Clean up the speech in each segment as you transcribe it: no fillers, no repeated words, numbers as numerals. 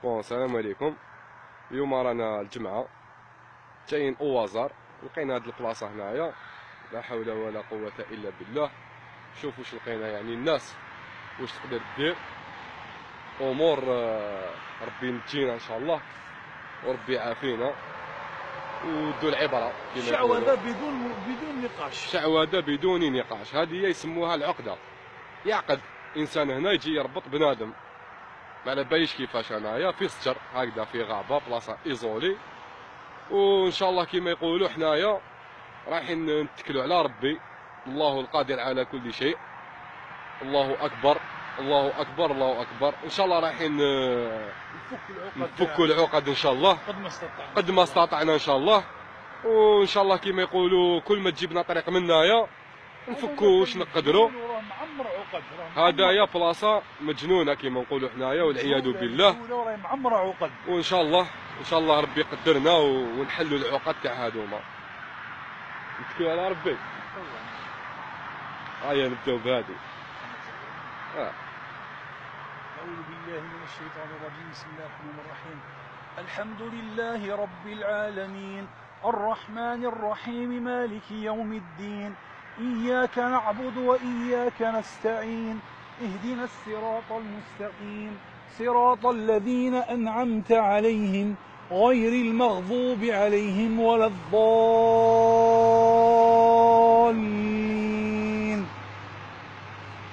بون السلام عليكم. اليوم رانا الجمعة جايين اوازار، لقينا هاد البلاصة هنايا، لا حول ولا قوة الا بالله. شوفوا واش لقينا، يعني الناس واش تقدر دير امور. ربي نجينا ان شاء الله وربي يعافينا ودو العبرة. شعوذة بدون نقاش، شعوذة بدون نقاش، هذه يسموها العقدة. يعقد انسان هنا يجي يربط بنادم، ما على باليش كيفاش. انايا في سجر هكذا في غابه بلاصه ايزولي، وان شاء الله كما يقولوا حنايا رايحين نتكلوا على ربي، الله القادر على كل شيء. الله اكبر الله اكبر الله اكبر. ان شاء الله رايحين نفكوا العقد ان شاء الله قد ما استطعنا ان شاء الله. وان شاء الله كما يقولوا كل ما تجيبنا طريق منايا نفكوا واش نقدروا. هدايا بلاصه مجنونه كما نقولوا حنايا والعياذ بالله، معمره عقد. وان شاء الله ربي يقدرنا ونحلوا العقد تاع هذوما. نتكلوا على ربي. هيا نبداو بهذه. أعوذ بالله من الشيطان الرجيم. بسم الله الرحمن الرحيم. الحمد لله رب العالمين الرحمن الرحيم مالك يوم الدين إياك نعبد وإياك نستعين اهدنا الصراط المستقيم صراط الذين أنعمت عليهم غير المغضوب عليهم ولا الضالين.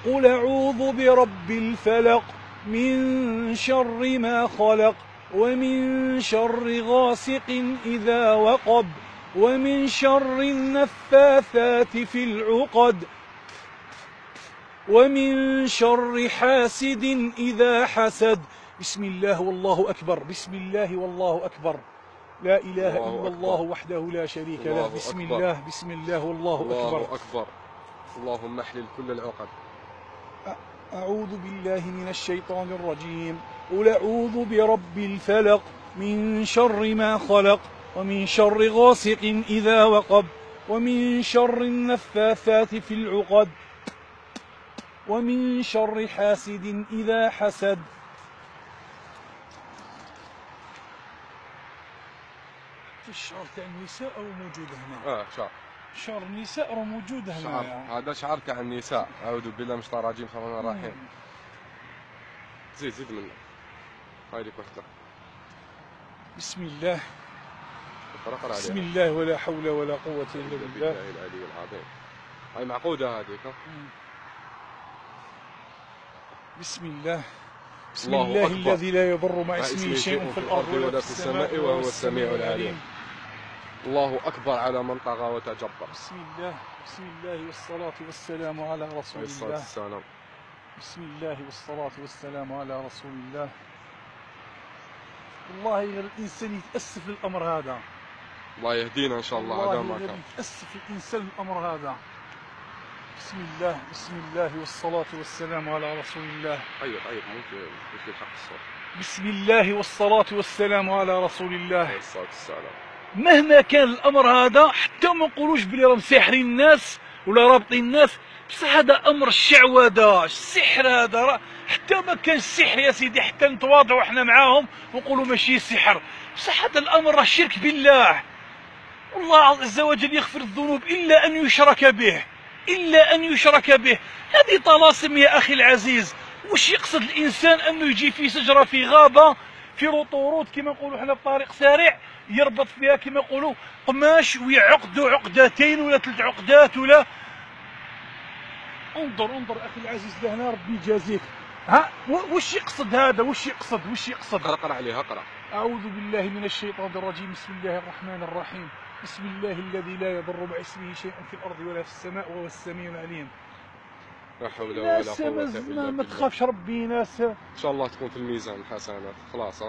قل أعوذ برب الفلق من شر ما خلق ومن شر غاسق إذا وقب ومن شر النفاثات في العقد ومن شر حاسد إذا حسد. بسم الله والله أكبر. بسم الله والله أكبر. لا إله إلا الله وحده لا شريك له. بسم الله بسم الله والله أكبر. الله أكبر. اللهم احلل كل العقد. أعوذ بالله من الشيطان الرجيم. قل أعوذ برب الفلق من شر ما خلق ومن شر غاسق إذا وقب ومن شر النفاثات في العقد ومن شر حاسد إذا حسد. الشعر تاع النساء أو موجود هنا؟ شعر النساء راه موجود هنا. هذا شعر تاع النساء. أعوذ بالله من الشيطان الرجيم. بسم الله الرحمن الرحيم. زيد منه. هاي لك وحده. بسم الله بسم عليها. الله ولا حول ولا قوة إلا بالله العلي العظيم. هاي معقودة هذيك. بسم الله بسم الله الذي لا يضر مع اسمه شيء في الأرض ولا في السماء وهو السميع العليم. الله أكبر على من طغى وتجبر. بسم الله والصلاة والسلام على رسول الله. بسم الله والصلاة والسلام على رسول الله. والله الإنسان يتأسف للأمر هذا. الله يهدينا إن شاء الله. هذا ما كان يتأسف الإنسان للأمر هذا. بسم الله والصلاة والسلام على رسول الله. طيب ممكن الحق الصوت. بسم الله والصلاة والسلام على رسول الله. الصلاة والسلام. مهما كان الأمر هذا، حتى ما نقولوش بلي راهم ساحرين الناس ولا رابطين الناس، بصح هذا أمر الشعوذة، السحر هذا. حتى ما كان السحر يا سيدي، حتى نتواضعوا احنا معاهم ونقولوا ماشي سحر، بصح هذا الأمر راه شرك بالله. والله عز وجل يغفر الذنوب إلا أن يشرك به، إلا أن يشرك به. هذه طلاسم يا أخي العزيز. وش يقصد الإنسان أنه يجي في شجرة في غابة في روطورود كما نقولوا حنا بطريق سريع، يربط فيها كما يقولوا قماش ويعقدوا عقدتين ولا 3 عقدات ولا. انظر أخي العزيز لهنا، ربي يجازيك. ها وش يقصد هذا؟ وش يقصد؟ اقرأ عليها. اقرأ. أعوذ بالله من الشيطان الرجيم. بسم الله الرحمن الرحيم. بسم الله الذي لا يضر مع اسمه شيء في الأرض ولا في السماء وهو السميع العليم. لا حول ولا قوة إلا بالله. ما تخافش ربي. ناس إن شاء الله تكون في الميزان حسنات. خلاص.